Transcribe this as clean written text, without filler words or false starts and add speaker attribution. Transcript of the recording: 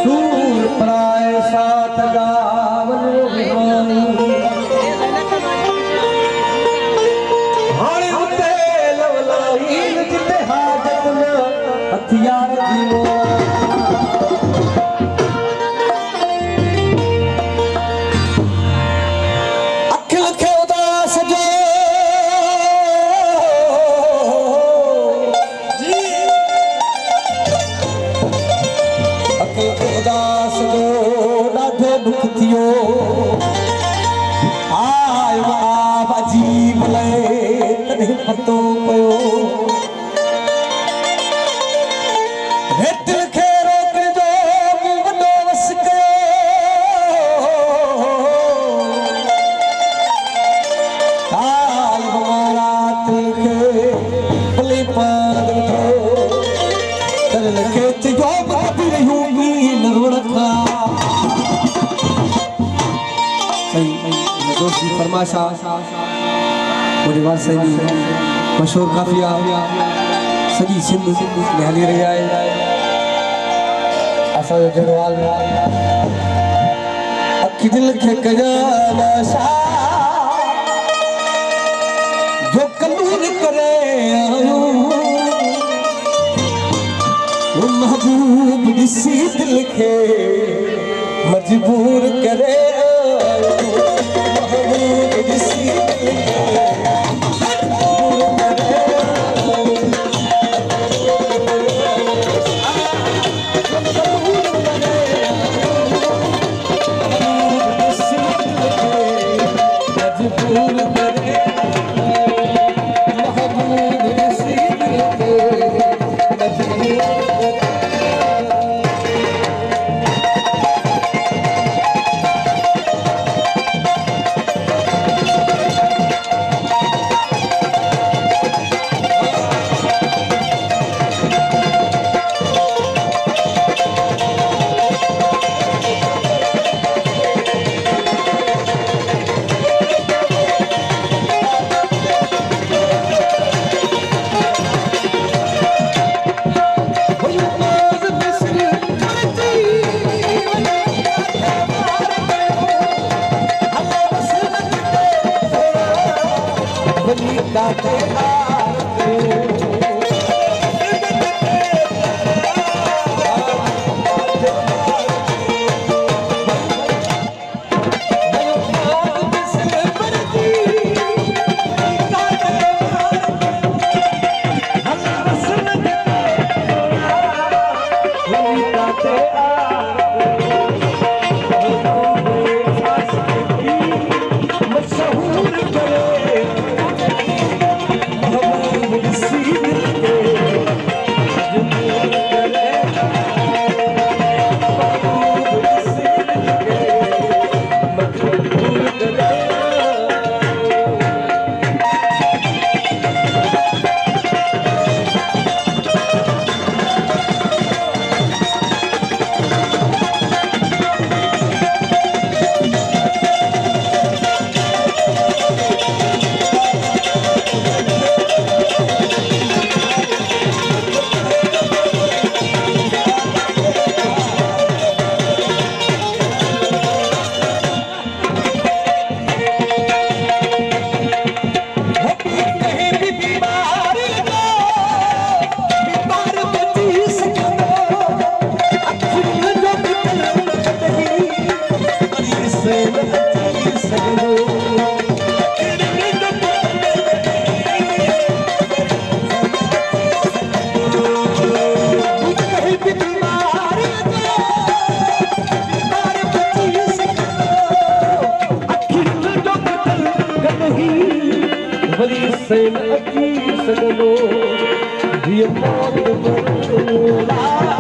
Speaker 1: सूर प्राय साथ गावन हाणे उते लवलाइन जिते हाजत न हथियार जीवो अखिल खे उदास जो उदास जो ॾाढो दुख थियो आयो आप अजीब लए तॾहिं पतो पियो हित खे रोकजो वॾो वस कयो काल रात खे भली पार ॾिठो दिल खे चयो बाबी रहियूं दोस्ती फरमाशा मुझे बात सही मशहूर काफिया सॼी सिंध में हली रही आहे असांजो जड़वाल अखी दिल खे कया नशा जो कबूल करे आयो महबूब ॾिसी दिल खे मजबूर करे महबूब ॾिसी दिल खे see सगलो जीअं मौत बरला